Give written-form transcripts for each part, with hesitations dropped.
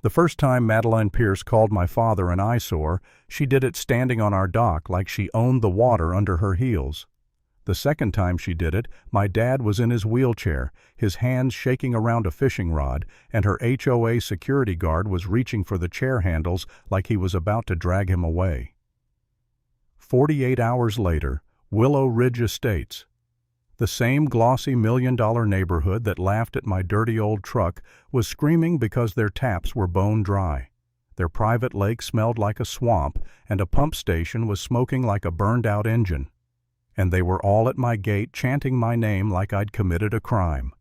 The first time Madeline Pierce called my father an eyesore, she did it standing on our dock like she owned the water under her heels. The second time she did it, my dad was in his wheelchair, his hands shaking around a fishing rod, and her HOA security guard was reaching for the chair handles like he was about to drag him away. 48 hours later, Willow Ridge Estates. The same glossy million-dollar neighborhood that laughed at my dirty old truck was screaming because their taps were bone dry. Their private lake smelled like a swamp, and a pump station was smoking like a burned-out engine. And they were all at my gate chanting my name like I'd committed a crime.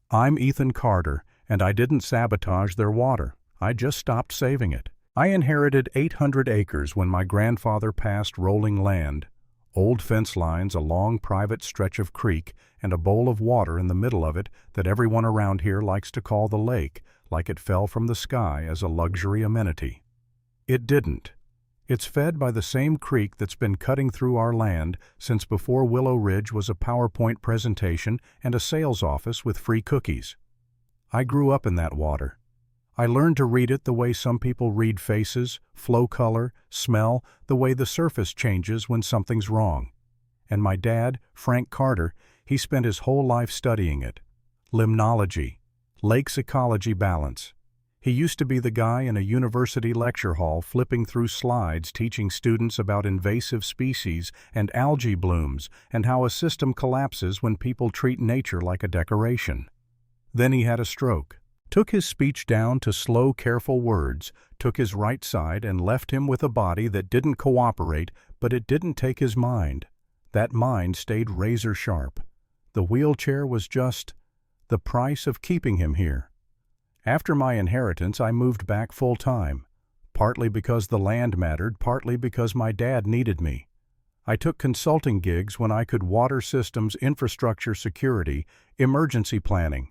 I'm Ethan Carter, and I didn't sabotage their water. I just stopped saving it. I inherited 800 acres when my grandfather passed rolling land. Old fence lines, a long private stretch of creek, and a bowl of water in the middle of it that everyone around here likes to call the lake, like it fell from the sky as a luxury amenity. It didn't. It's fed by the same creek that's been cutting through our land since before Willow Ridge was a PowerPoint presentation and a sales office with free cookies. I grew up in that water. I learned to read it the way some people read faces, flow color, smell, the way the surface changes when something's wrong. And my dad, Frank Carter, he spent his whole life studying it. Limnology, lakes ecology balance. He used to be the guy in a university lecture hall flipping through slides teaching students about invasive species and algae blooms and how a system collapses when people treat nature like a decoration. Then he had a stroke. Took his speech down to slow, careful words, took his right side and left him with a body that didn't cooperate, but it didn't take his mind. That mind stayed razor sharp. The wheelchair was just the price of keeping him here. After my inheritance, I moved back full-time, partly because the land mattered, partly because my dad needed me. I took consulting gigs when I could: water systems, infrastructure security, emergency planning.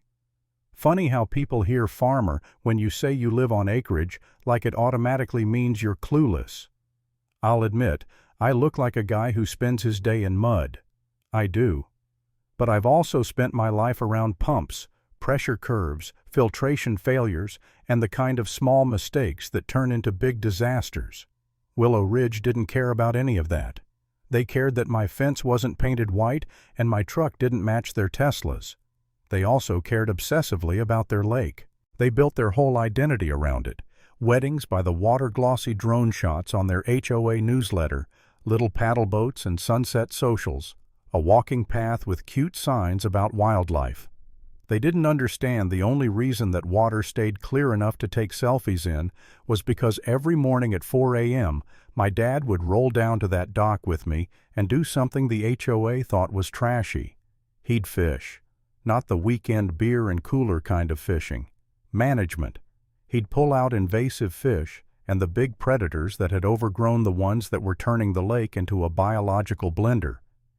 Funny how people hear farmer when you say you live on acreage like it automatically means you're clueless. I'll admit, I look like a guy who spends his day in mud. I do. But I've also spent my life around pumps, pressure curves, filtration failures, and the kind of small mistakes that turn into big disasters. Willow Ridge didn't care about any of that. They cared that my fence wasn't painted white and my truck didn't match their Teslas. They also cared obsessively about their lake. They built their whole identity around it. Weddings by the water-glossy drone shots on their HOA newsletter, little paddle boats and sunset socials, a walking path with cute signs about wildlife. They didn't understand the only reason that water stayed clear enough to take selfies in was because every morning at 4 a.m., my dad would roll down to that dock with me and do something the HOA thought was trashy. He'd fish. Not the weekend beer and cooler kind of fishing. Management. He'd pull out invasive fish and the big predators that had overgrown the ones that were turning the lake into a biological blender.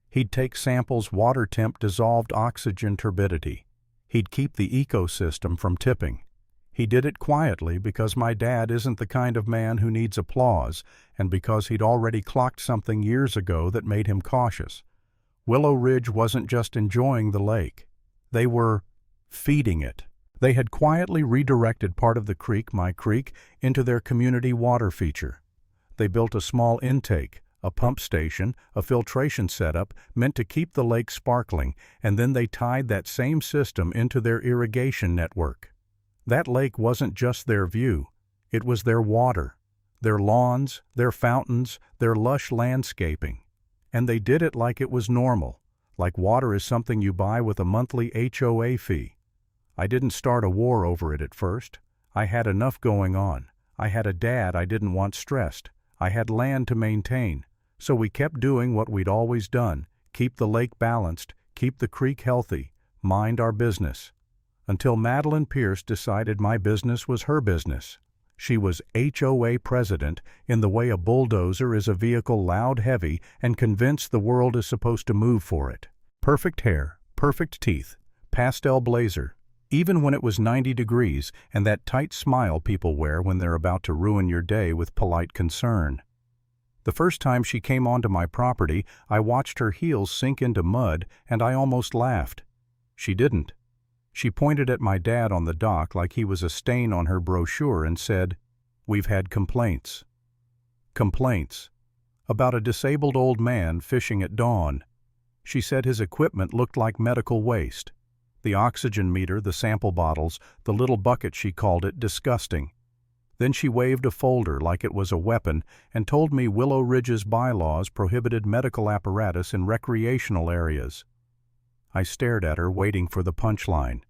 He'd take samples water temp dissolved oxygen turbidity. He'd keep the ecosystem from tipping. He did it quietly because my dad isn't the kind of man who needs applause and because he'd already clocked something years ago that made him cautious. Willow Ridge wasn't just enjoying the lake. They were feeding it. They had quietly redirected part of the creek, my creek, into their community water feature. They built a small intake, a pump station, a filtration setup meant to keep the lake sparkling, and then they tied that same system into their irrigation network. That lake wasn't just their view, it was their water, their lawns, their fountains, their lush landscaping. And they did it like it was normal, like water is something you buy with a monthly HOA fee. I didn't start a war over it at first. I had enough going on. I had a dad I didn't want stressed. I had land to maintain. So we kept doing what we'd always done, keep the lake balanced, keep the creek healthy, mind our business. Until Madeline Pierce decided my business was her business. She was HOA president in the way a bulldozer is a vehicle loud, heavy, and convinced the world is supposed to move for it. Perfect hair, perfect teeth, pastel blazer, even when it was 90 degrees, and that tight smile people wear when they're about to ruin your day with polite concern. The first time she came onto my property, I watched her heels sink into mud and I almost laughed. She didn't. She pointed at my dad on the dock like he was a stain on her brochure and said, "We've had complaints." Complaints. About a disabled old man fishing at dawn. She said his equipment looked like medical waste. The oxygen meter, the sample bottles, the little bucket she called it, disgusting. Then she waved a folder like it was a weapon and told me Willow Ridge's bylaws prohibited medical apparatus in recreational areas. I stared at her, waiting for the punchline.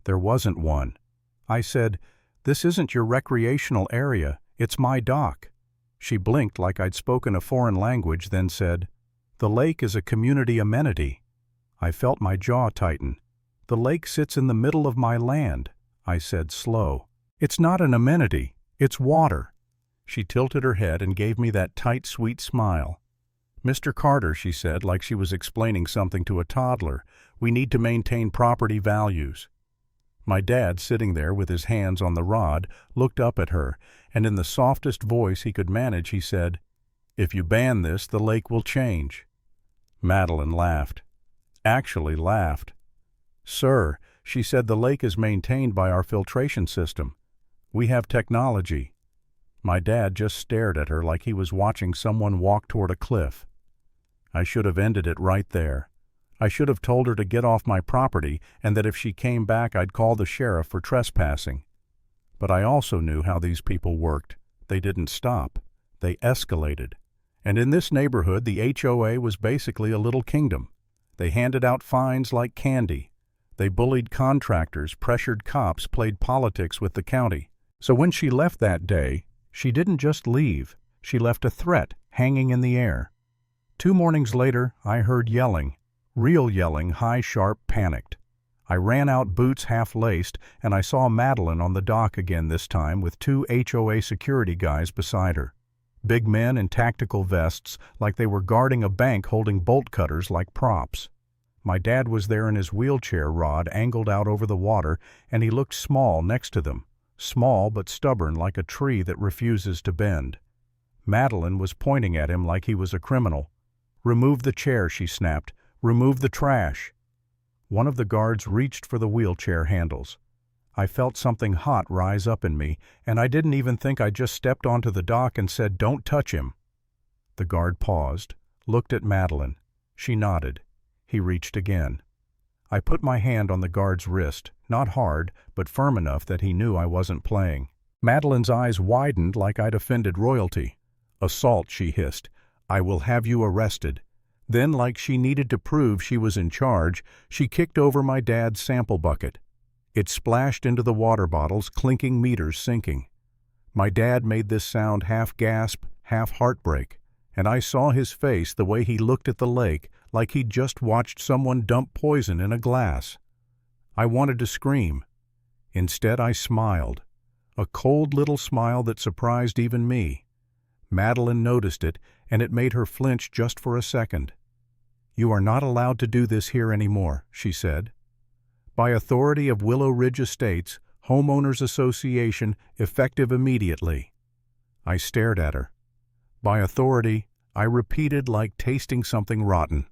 There wasn't one. I said, "This isn't your recreational area, it's my dock." She blinked like I'd spoken a foreign language, then said, "The lake is a community amenity." I felt my jaw tighten. "The lake sits in the middle of my land," I said slow. "It's not an amenity, it's water." She tilted her head and gave me that tight, sweet smile. "Mr. Carter," she said, like she was explaining something to a toddler, "we need to maintain property values." My dad, sitting there with his hands on the rod, looked up at her, and in the softest voice he could manage, he said, "If you ban this, the lake will change." Madeline laughed. Actually laughed. "Sir," she said, "the lake is maintained by our filtration system. We have technology." My dad just stared at her like he was watching someone walk toward a cliff. I should have ended it right there. I should have told her to get off my property and that if she came back I'd call the sheriff for trespassing. But I also knew how these people worked. They didn't stop. They escalated. And in this neighborhood the HOA was basically a little kingdom. They handed out fines like candy. They bullied contractors, pressured cops, played politics with the county. So when she left that day, she didn't just leave. She left a threat hanging in the air. 2 mornings later, I heard yelling. Real yelling, high, sharp, panicked. I ran out, boots half-laced, and I saw Madeline on the dock again this time with 2 HOA security guys beside her. Big men in tactical vests like they were guarding a bank holding bolt cutters like props. My dad was there in his wheelchair rod angled out over the water, and he looked small next to them. Small but stubborn like a tree that refuses to bend. Madeline was pointing at him like he was a criminal. "Remove the chair," she snapped. "Remove the trash." One of the guards reached for the wheelchair handles. I felt something hot rise up in me, and I didn't even think I just stepped onto the dock and said, "Don't touch him." The guard paused, looked at Madeline. She nodded. He reached again. I put my hand on the guard's wrist, not hard, but firm enough that he knew I wasn't playing. Madeline's eyes widened like I'd offended royalty. "Assault," she hissed. "I will have you arrested." Then, like she needed to prove she was in charge, she kicked over my dad's sample bucket. It splashed into the water bottles, clinking meters sinking. My dad made this sound half gasp, half heartbreak, and I saw his face the way he looked at the lake, like he'd just watched someone dump poison in a glass. I wanted to scream. Instead, I smiled. A cold little smile that surprised even me. Madeline noticed it, and it made her flinch just for a second. "You are not allowed to do this here anymore," she said. "By authority of Willow Ridge Estates, Homeowners Association, effective immediately." I stared at her. "By authority," I repeated like tasting something rotten.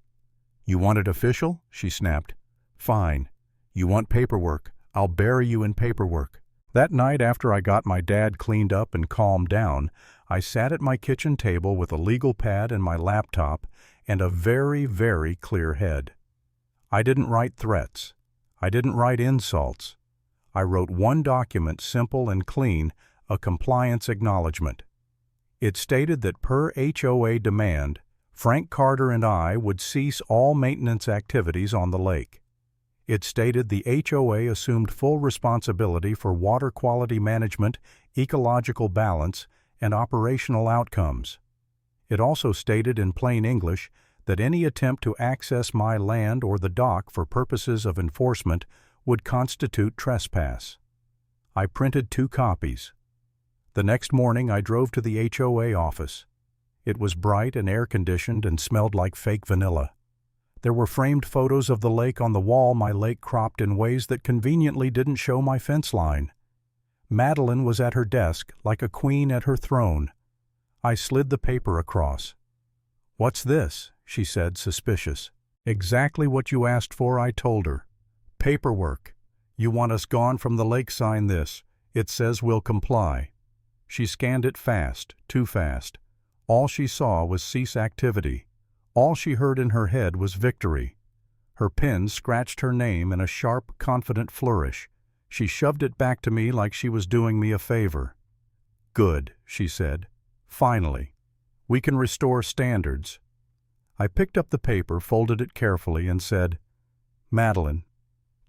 "You want it official?" she snapped. "Fine. You want paperwork? I'll bury you in paperwork." That night, after I got my dad cleaned up and calmed down, I sat at my kitchen table with a legal pad and my laptop and a very, very clear head. I didn't write threats. I didn't write insults. I wrote one document, simple and clean, a compliance acknowledgement. It stated that per HOA demand, Frank Carter and I would cease all maintenance activities on the lake. It stated the HOA assumed full responsibility for water quality management, ecological balance, and operational outcomes. It also stated in plain English that any attempt to access my land or the dock for purposes of enforcement would constitute trespass. I printed 2 copies. The next morning I drove to the HOA office. It was bright and air-conditioned and smelled like fake vanilla. There were framed photos of the lake on the wall, my lake cropped in ways that conveniently didn't show my fence line. Madeline was at her desk, like a queen at her throne. I slid the paper across. "What's this?" she said, suspicious. "Exactly what you asked for," I told her. "Paperwork. You want us gone from the lake, sign this. It says we'll comply. She scanned it fast, too fast. All she saw was cease activity. All she heard in her head was victory. Her pen scratched her name in a sharp, confident flourish. She shoved it back to me like she was doing me a favor. Good, she said. Finally. We can restore standards. I picked up the paper, folded it carefully, and said, Madeline,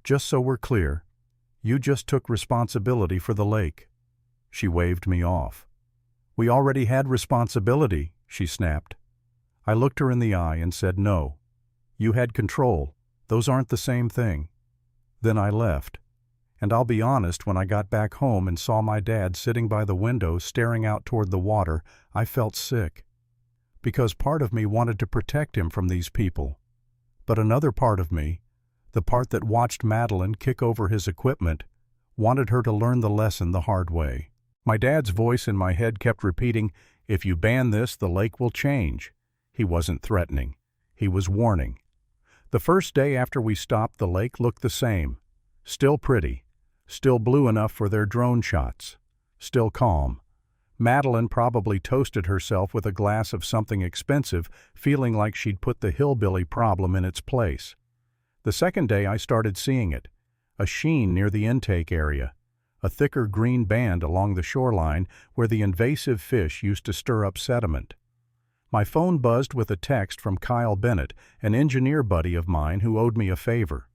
just so we're clear, you just took responsibility for the lake. She waved me off. We already had responsibility, she snapped. I looked her in the eye and said, no. You had control. Those aren't the same thing. Then I left. And I'll be honest, when I got back home and saw my dad sitting by the window staring out toward the water, I felt sick. Because part of me wanted to protect him from these people. But another part of me, the part that watched Madeline kick over his equipment, wanted her to learn the lesson the hard way. My dad's voice in my head kept repeating, if you ban this, the lake will change. He wasn't threatening. He was warning. The first day after we stopped, the lake looked the same. Still pretty. Still blue enough for their drone shots. Still calm. Madeline probably toasted herself with a glass of something expensive, feeling like she'd put the hillbilly problem in its place. The second day I started seeing it. A sheen near the intake area. A thicker green band along the shoreline where the invasive fish used to stir up sediment. My phone buzzed with a text from Kyle Bennett, an engineer buddy of mine who owed me a favor.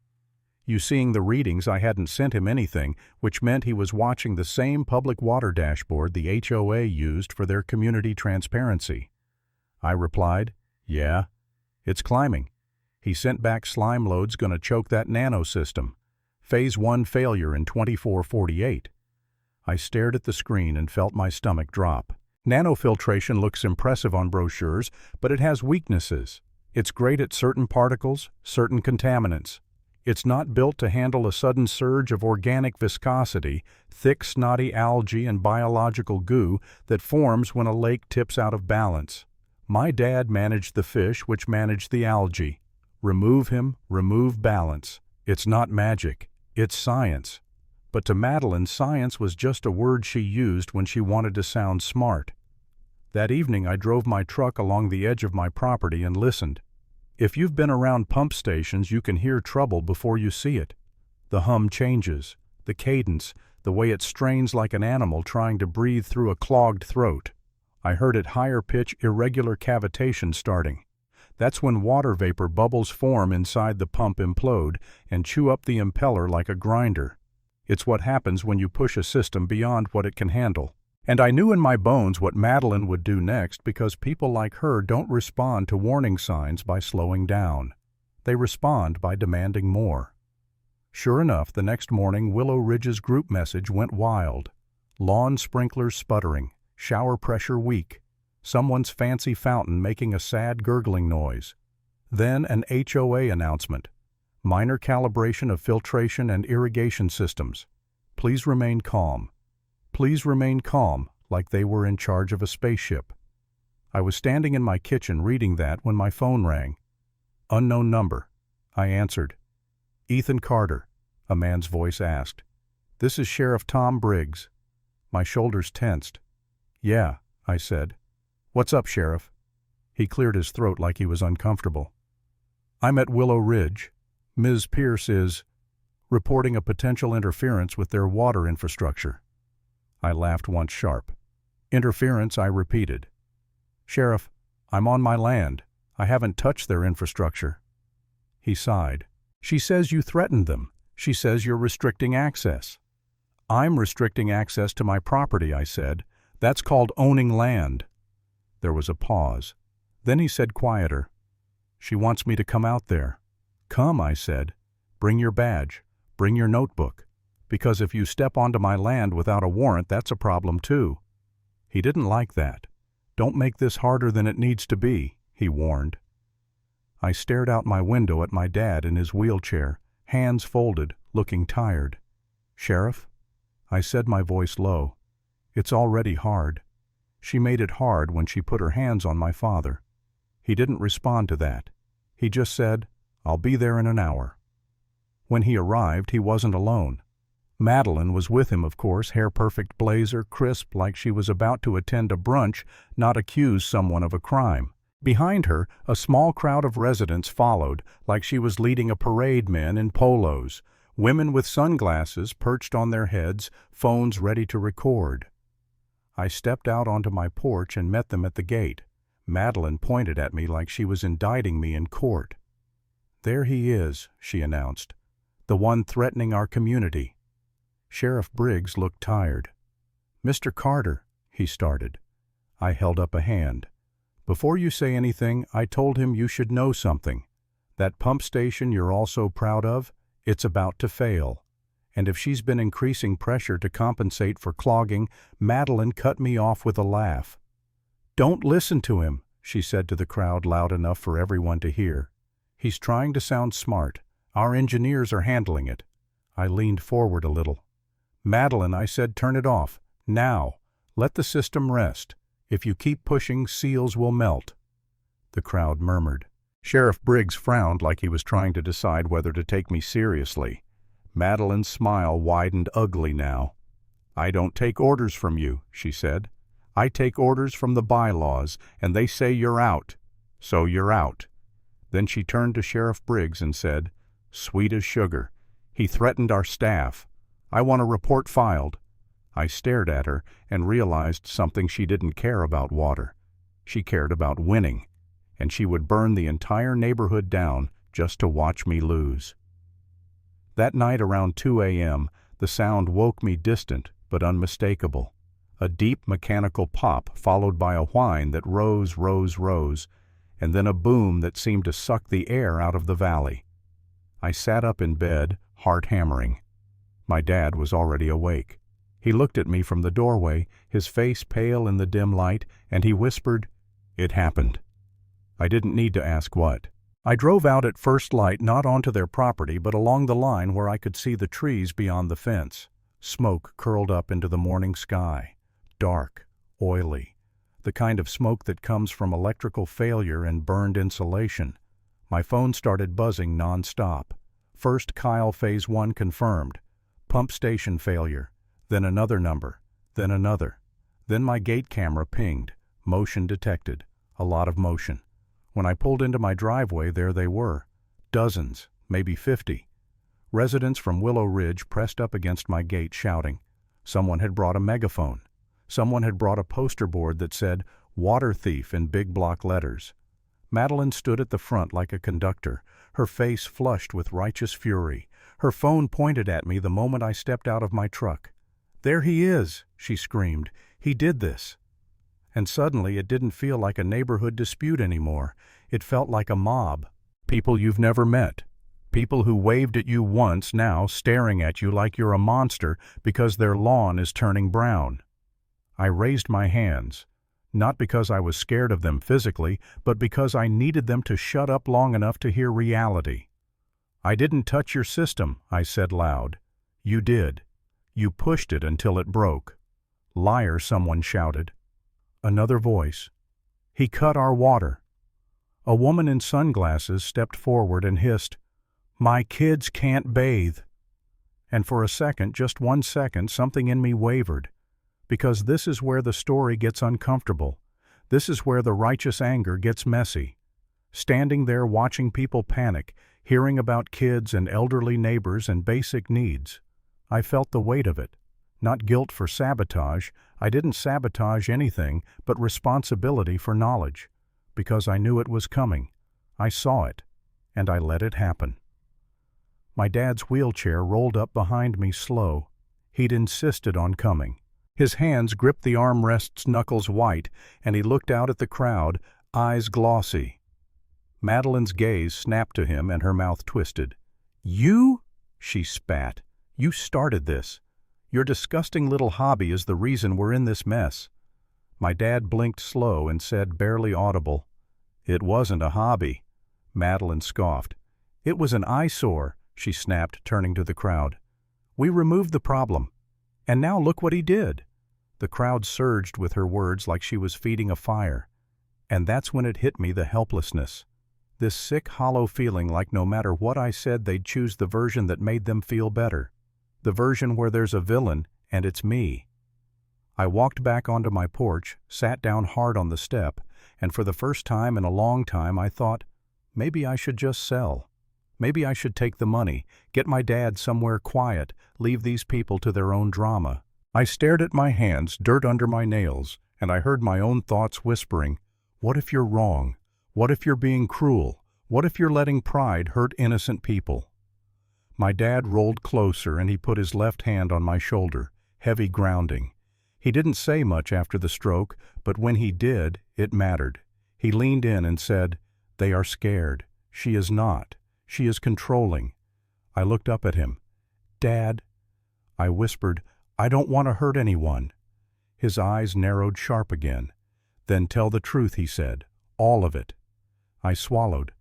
You seeing the readings, I hadn't sent him anything, which meant he was watching the same public water dashboard the HOA used for their community transparency. I replied, yeah, it's climbing. He sent back slime loads gonna choke that nano system. Phase 1 failure in 2448. I stared at the screen and felt my stomach drop. Nanofiltration looks impressive on brochures, but it has weaknesses. It's great at certain particles, certain contaminants. It's not built to handle a sudden surge of organic viscosity, thick, snotty algae and biological goo that forms when a lake tips out of balance. My dad managed the fish, which managed the algae. Remove him, remove balance. It's not magic. It's science. But to Madeline, science was just a word she used when she wanted to sound smart. That evening I drove my truck along the edge of my property and listened. If you've been around pump stations, you can hear trouble before you see it. The hum changes, the cadence, the way it strains like an animal trying to breathe through a clogged throat. I heard it higher pitch, irregular cavitation starting. That's when water vapor bubbles form inside the pump, implode, and chew up the impeller like a grinder. It's what happens when you push a system beyond what it can handle. And I knew in my bones what Madeline would do next, because people like her don't respond to warning signs by slowing down. They respond by demanding more. Sure enough, the next morning Willow Ridge's group message went wild. Lawn sprinklers sputtering, shower pressure weak, someone's fancy fountain making a sad gurgling noise. Then an HOA announcement. Minor calibration of filtration and irrigation systems. Please remain calm. Please remain calm, like they were in charge of a spaceship. I was standing in my kitchen reading that when my phone rang. Unknown number. I answered. Ethan Carter, a man's voice asked. This is Sheriff Tom Briggs. My shoulders tensed. Yeah, I said. What's up, Sheriff? He cleared his throat like he was uncomfortable. I'm at Willow Ridge. Ms. Pierce is reporting a potential interference with their water infrastructure. I laughed once sharp. Interference, I repeated. Sheriff, I'm on my land. I haven't touched their infrastructure. He sighed. She says you threatened them. She says you're restricting access. I'm restricting access to my property, I said. That's called owning land. There was a pause. Then he said quieter. She wants me to come out there. Come, I said. Bring your badge. Bring your notebook. Because if you step onto my land without a warrant, that's a problem too. He didn't like that. Don't make this harder than it needs to be, he warned. I stared out my window at my dad in his wheelchair, hands folded, looking tired. Sheriff? I said, my voice low. It's already hard. She made it hard when she put her hands on my father. He didn't respond to that. He just said, I'll be there in an hour. When he arrived, he wasn't alone. Madeline was with him, of course, hair-perfect blazer, crisp like she was about to attend a brunch, not accuse someone of a crime. Behind her, a small crowd of residents followed, like she was leading a parade, men in polos, women with sunglasses perched on their heads, phones ready to record. I stepped out onto my porch and met them at the gate. Madeline pointed at me like she was indicting me in court. "There he is," she announced, "the one threatening our community." Sheriff Briggs looked tired. "Mr. Carter," he started. I held up a hand. "Before you say anything, I told him you should know something. That pump station you're all so proud of, it's about to fail." And if she's been increasing pressure to compensate for clogging, Madeline cut me off with a laugh. "Don't listen to him," she said to the crowd loud enough for everyone to hear. "He's trying to sound smart. Our engineers are handling it." I leaned forward a little. "Madeline," I said, "turn it off. Now. Let the system rest. If you keep pushing, seals will melt." The crowd murmured. Sheriff Briggs frowned like he was trying to decide whether to take me seriously. Madeline's smile widened ugly now. "I don't take orders from you," she said. "I take orders from the bylaws, and they say you're out. So you're out." Then she turned to Sheriff Briggs and said, "Sweet as sugar. He threatened our staff. I want a report filed." I stared at her and realized something: she didn't care about water. She cared about winning, and she would burn the entire neighborhood down just to watch me lose. That night around 2 a.m., the sound woke me, distant but unmistakable. A deep mechanical pop followed by a whine that rose, and then a boom that seemed to suck the air out of the valley. I sat up in bed, heart hammering. My dad was already awake. He looked at me from the doorway, his face pale in the dim light, and he whispered, "It happened." I didn't need to ask what. I drove out at first light, not onto their property, but along the line where I could see the trees beyond the fence. Smoke curled up into the morning sky. Dark, oily. The kind of smoke that comes from electrical failure and burned insulation. My phone started buzzing non-stop. First, Kyle Phase 1 confirmed. Pump station failure. Then another number. Then another. Then my gate camera pinged. Motion detected. A lot of motion. When I pulled into my driveway, there they were. Dozens, maybe 50. Residents from Willow Ridge pressed up against my gate shouting. Someone had brought a megaphone. Someone had brought a poster board that said, "Water Thief" in big block letters. Madeline stood at the front like a conductor, her face flushed with righteous fury. Her phone pointed at me the moment I stepped out of my truck. "There he is," she screamed. "He did this." And suddenly it didn't feel like a neighborhood dispute anymore. It felt like a mob. People you've never met. People who waved at you once, now staring at you like you're a monster because their lawn is turning brown. I raised my hands, not because I was scared of them physically, but because I needed them to shut up long enough to hear reality. "I didn't touch your system," I said loud. "You did. You pushed it until it broke." "Liar," someone shouted. Another voice. "He cut our water." A woman in sunglasses stepped forward and hissed, "My kids can't bathe." And for a second, just 1 second, something in me wavered. Because this is where the story gets uncomfortable. This is where the righteous anger gets messy. Standing there watching people panic, hearing about kids and elderly neighbors and basic needs, I felt the weight of it. Not guilt for sabotage. I didn't sabotage anything, but responsibility for knowledge. Because I knew it was coming. I saw it, and I let it happen. My dad's wheelchair rolled up behind me slow. He'd insisted on coming. His hands gripped the armrests, knuckles white, and he looked out at the crowd, eyes glossy. Madeline's gaze snapped to him and her mouth twisted. "You?" she spat. "You started this. Your disgusting little hobby is the reason we're in this mess." My dad blinked slow and said, barely audible, "It wasn't a hobby." Madeline scoffed. "It was an eyesore," she snapped, turning to the crowd. "We removed the problem. And now look what he did." The crowd surged with her words like she was feeding a fire. And that's when it hit me, the helplessness. This sick, hollow feeling like no matter what I said, they'd choose the version that made them feel better. The version where there's a villain, and it's me. I walked back onto my porch, sat down hard on the step, and for the first time in a long time I thought, maybe I should just sell. Maybe I should take the money, get my dad somewhere quiet, leave these people to their own drama. I stared at my hands, dirt under my nails, and I heard my own thoughts whispering, what if you're wrong? What if you're being cruel? What if you're letting pride hurt innocent people? My dad rolled closer and he put his left hand on my shoulder, heavy grounding. He didn't say much after the stroke, but when he did, it mattered. He leaned in and said, "They are scared. She is not. She is controlling." I looked up at him. "Dad," I whispered, "I don't want to hurt anyone." His eyes narrowed sharp again. "Then tell the truth," he said. "All of it." I swallowed,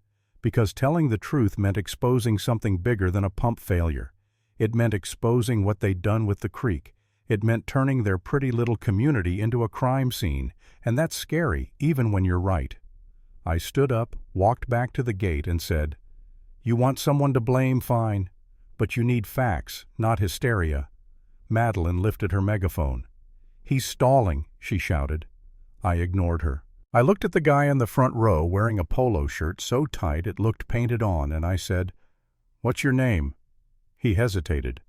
because telling the truth meant exposing something bigger than a pump failure. It meant exposing what they'd done with the creek. It meant turning their pretty little community into a crime scene, and that's scary, even when you're right. I stood up, walked back to the gate, and said, "You want someone to blame, fine. But you need facts, not hysteria." Madeline lifted her megaphone. "He's stalling," she shouted. I ignored her. I looked at the guy in the front row wearing a polo shirt so tight it looked painted on, and I said, "What's your name?" He hesitated.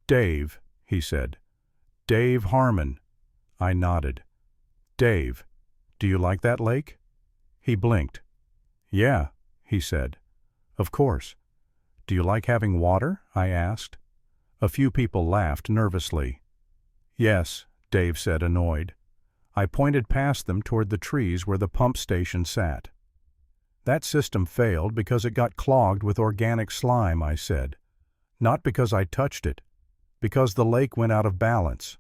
"Dave," he said. "Dave Harmon." I nodded. "Dave, do you like that lake?" He blinked. "Yeah," he said. "Of course." "Do you like having water?" I asked. A few people laughed nervously. "Yes," Dave said, annoyed. I pointed past them toward the trees where the pump station sat. "That system failed because it got clogged with organic slime," I said. "Not because I touched it. Because the lake went out of balance."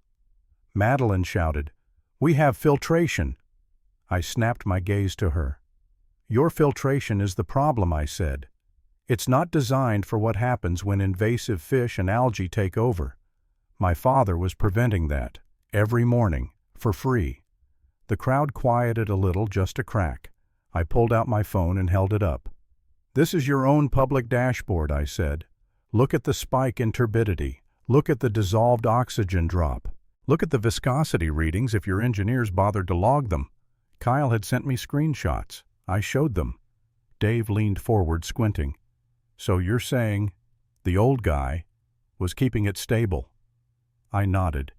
Madeline shouted, "We have filtration." I snapped my gaze to her. "Your filtration is the problem," I said. "It's not designed for what happens when invasive fish and algae take over. My father was preventing that, every morning, for free." The crowd quieted a little, just a crack. I pulled out my phone and held it up. "This is your own public dashboard," I said. "Look at the spike in turbidity. Look at the dissolved oxygen drop. Look at the viscosity readings if your engineers bothered to log them." Kyle had sent me screenshots. I showed them. Dave leaned forward, squinting. "So you're saying the old guy was keeping it stable?" I nodded.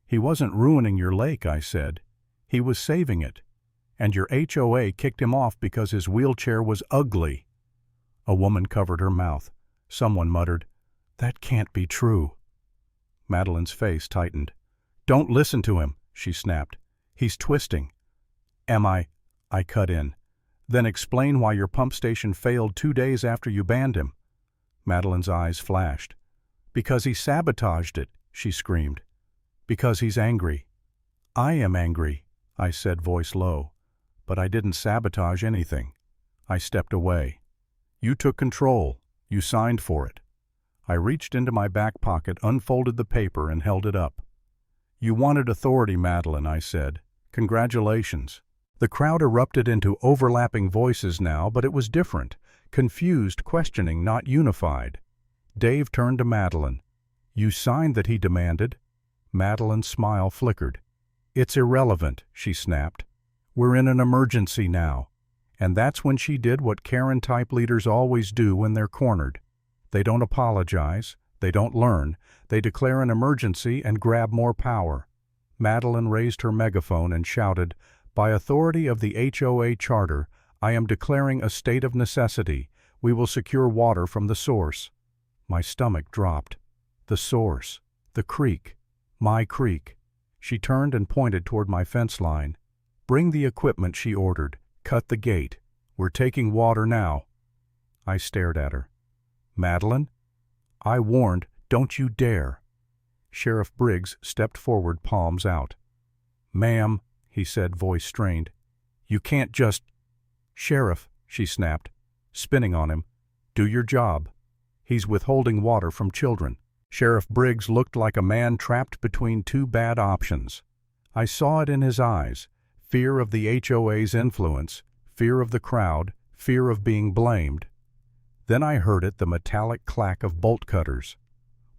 "He wasn't ruining your lake," I said. "He was saving it. And your HOA kicked him off because his wheelchair was ugly." A woman covered her mouth. Someone muttered, "That can't be true." Madeline's face tightened. "Don't listen to him," she snapped. "He's twisting." "Am I?" I cut in. "Then explain why your pump station failed 2 days after you banned him." Madeline's eyes flashed. "Because he sabotaged it," she screamed. "Because he's angry." "I am angry," I said, voice low. "But I didn't sabotage anything." I stepped away. "You took control. You signed for it." I reached into my back pocket, unfolded the paper, and held it up. "You wanted authority, Madeline," I said. "Congratulations." The crowd erupted into overlapping voices now, but it was different. Confused, questioning, not unified. Dave turned to Madeline. "You signed that," he demanded. Madeline's smile flickered. "It's irrelevant," she snapped. "We're in an emergency now." And that's when she did what Karen-type leaders always do when they're cornered. They don't apologize. They don't learn. They declare an emergency and grab more power. Madeline raised her megaphone and shouted, "By authority of the HOA Charter, I am declaring a state of necessity. We will secure water from the source." My stomach dropped. The source. The creek. My creek. She turned and pointed toward my fence line. "Bring the equipment," she ordered. "Cut the gate. We're taking water now." I stared at her. "Madeline?" I warned, "Don't you dare." Sheriff Briggs stepped forward, palms out. "Ma'am," he said, voice strained. "You can't just—" "Sheriff," she snapped, spinning on him, "do your job. He's withholding water from children." Sheriff Briggs looked like a man trapped between two bad options. I saw it in his eyes, fear of the HOA's influence, fear of the crowd, fear of being blamed. Then I heard it, the metallic clack of bolt cutters.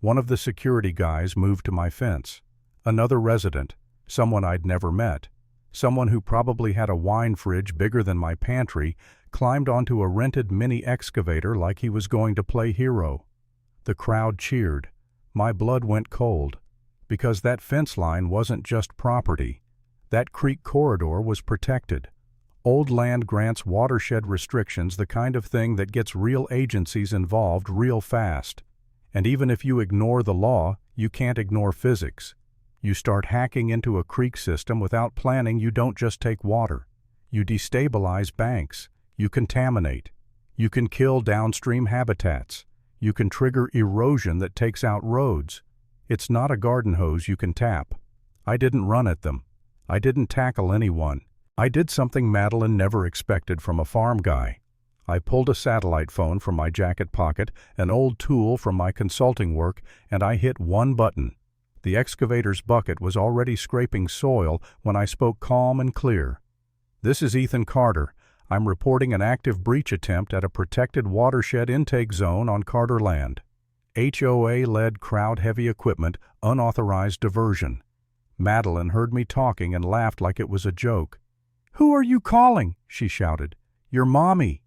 One of the security guys moved to my fence. Another resident, someone I'd never met, someone who probably had a wine fridge bigger than my pantry, climbed onto a rented mini excavator like he was going to play hero. The crowd cheered. My blood went cold. Because that fence line wasn't just property. That creek corridor was protected. Old land grants watershed restrictions, the kind of thing that gets real agencies involved real fast. And even if you ignore the law, you can't ignore physics. You start hacking into a creek system without planning, you don't just take water. You destabilize banks. You contaminate. You can kill downstream habitats. You can trigger erosion that takes out roads. It's not a garden hose you can tap. I didn't run at them. I didn't tackle anyone. I did something Madeline never expected from a farm guy. I pulled a satellite phone from my jacket pocket, an old tool from my consulting work, and I hit one button. The excavator's bucket was already scraping soil when I spoke calm and clear. "This is Ethan Carter. I'm reporting an active breach attempt at a protected watershed intake zone on Carter land. HOA-led crowd-heavy equipment, unauthorized diversion." Madeline heard me talking and laughed like it was a joke. "Who are you calling?" she shouted. "Your mommy."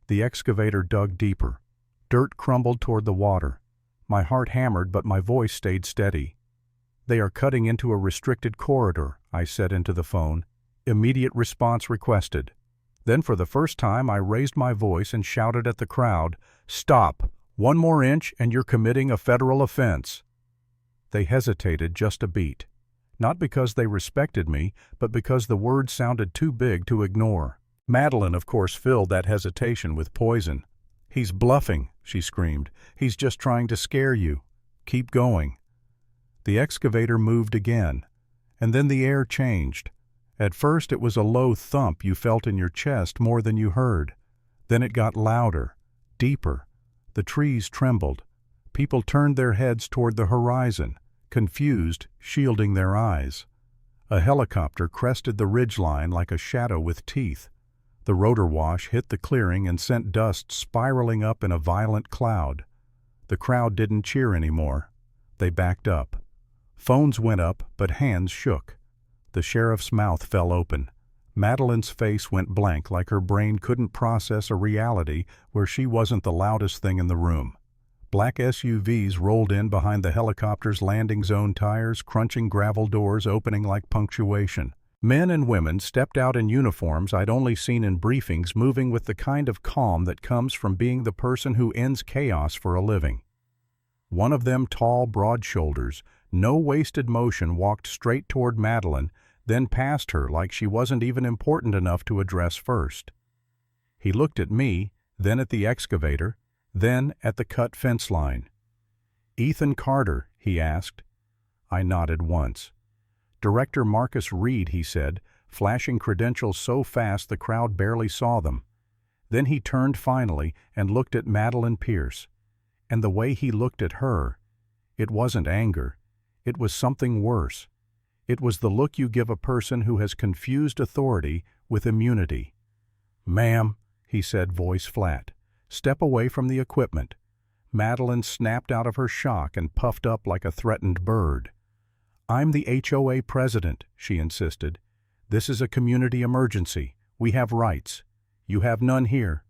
The excavator dug deeper. Dirt crumbled toward the water. My heart hammered, but my voice stayed steady. "They are cutting into a restricted corridor," I said into the phone. "Immediate response requested." Then for the first time I raised my voice and shouted at the crowd, "Stop! 1 more inch and you're committing a federal offense." They hesitated just a beat. Not because they respected me, but because the words sounded too big to ignore. Madeline, of course, filled that hesitation with poison. "He's bluffing," she screamed. "He's just trying to scare you. Keep going." The excavator moved again, and then the air changed. At first it was a low thump you felt in your chest more than you heard. Then it got louder, deeper. The trees trembled. People turned their heads toward the horizon, confused, shielding their eyes. A helicopter crested the ridgeline like a shadow with teeth. The rotor wash hit the clearing and sent dust spiraling up in a violent cloud. The crowd didn't cheer anymore. They backed up. Phones went up, but hands shook. The sheriff's mouth fell open. Madeline's face went blank, like her brain couldn't process a reality where she wasn't the loudest thing in the room. Black SUVs rolled in behind the helicopter's landing zone tires, crunching gravel doors opening like punctuation. Men and women stepped out in uniforms I'd only seen in briefings, moving with the kind of calm that comes from being the person who ends chaos for a living. One of them, tall, broad shoulders, no wasted motion, walked straight toward Madeline, then past her like she wasn't even important enough to address first. He looked at me, then at the excavator, then at the cut fence line. "Ethan Carter," he asked. I nodded once. "Director Marcus Reed," he said, flashing credentials so fast the crowd barely saw them. Then he turned finally and looked at Madeline Pierce. And the way he looked at her, it wasn't anger. It was something worse. It was the look you give a person who has confused authority with immunity. "Ma'am," he said, voice flat, "step away from the equipment." Madeline snapped out of her shock and puffed up like a threatened bird. "I'm the HOA president," she insisted. "This is a community emergency. We have rights. You have none here."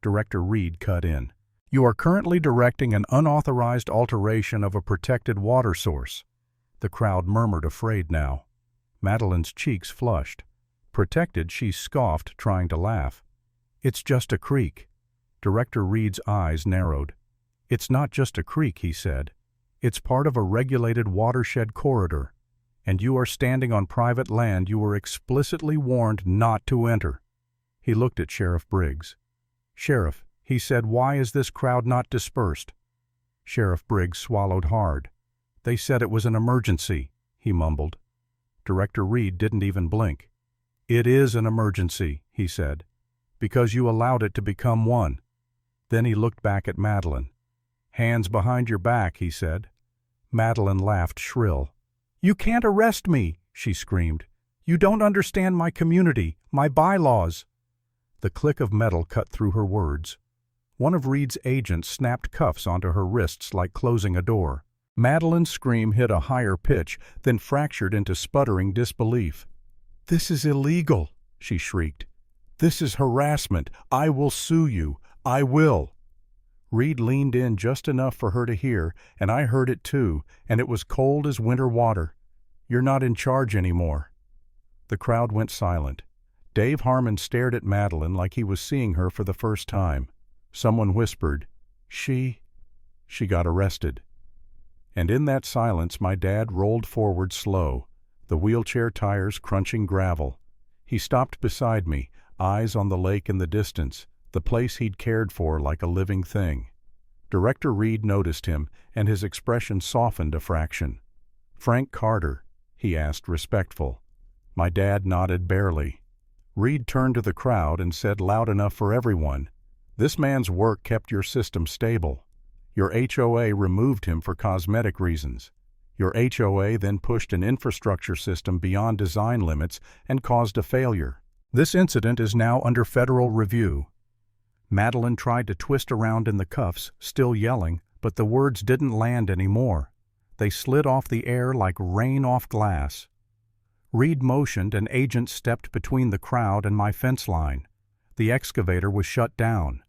Director Reed cut in. "You are currently directing an unauthorized alteration of a protected water source." The crowd murmured, afraid now. Madeline's cheeks flushed. Protected, she scoffed, trying to laugh. "It's just a creek." Director Reed's eyes narrowed. "It's not just a creek," he said. "It's part of a regulated watershed corridor. And you are standing on private land you were explicitly warned not to enter." He looked at Sheriff Briggs. "Sheriff," he said, "why is this crowd not dispersed?" Sheriff Briggs swallowed hard. "They said it was an emergency," he mumbled. Director Reed didn't even blink. "It is an emergency," he said, "because you allowed it to become one." Then he looked back at Madeline. "Hands behind your back," he said. Madeline laughed shrill. "You can't arrest me," she screamed. "You don't understand my community, my bylaws." The click of metal cut through her words. One of Reed's agents snapped cuffs onto her wrists like closing a door. Madeline's scream hit a higher pitch, then fractured into sputtering disbelief. "This is illegal," she shrieked. "This is harassment. I will sue you. I will." Reed leaned in just enough for her to hear, and I heard it too, and it was cold as winter water. "You're not in charge anymore." The crowd went silent. Dave Harmon stared at Madeline like he was seeing her for the first time. Someone whispered, She got arrested." And in that silence my dad rolled forward slow, the wheelchair tires crunching gravel. He stopped beside me, eyes on the lake in the distance, the place he'd cared for like a living thing. Director Reed noticed him, and his expression softened a fraction. "Frank Carter?" he asked, respectful. My dad nodded barely. Reed turned to the crowd and said loud enough for everyone, "This man's work kept your system stable. Your HOA removed him for cosmetic reasons. Your HOA then pushed an infrastructure system beyond design limits and caused a failure. This incident is now under federal review." Madeline tried to twist around in the cuffs, still yelling, but the words didn't land anymore. They slid off the air like rain off glass. Reed motioned, and agents stepped between the crowd and my fence line. The excavator was shut down.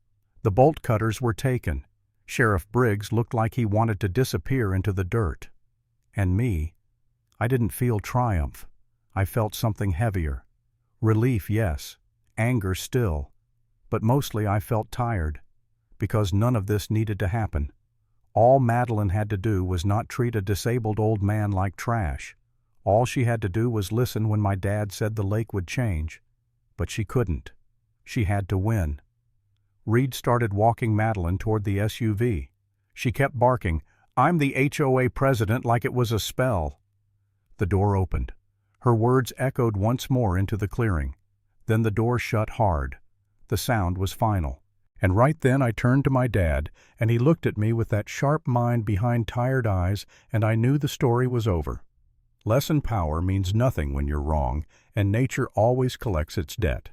The bolt cutters were taken. Sheriff Briggs looked like he wanted to disappear into the dirt. And me, I didn't feel triumph. I felt something heavier. Relief, yes. Anger still. But mostly I felt tired, because none of this needed to happen. All Madeline had to do was not treat a disabled old man like trash. All she had to do was listen when my dad said the lake would change. But she couldn't. She had to win. Reed started walking Madeline toward the SUV. She kept barking, "I'm the HOA president," like it was a spell. The door opened. Her words echoed once more into the clearing. Then the door shut hard. The sound was final. And right then I turned to my dad, and he looked at me with that sharp mind behind tired eyes, and I knew the story was over. Less and power means nothing when you're wrong, and nature always collects its debt.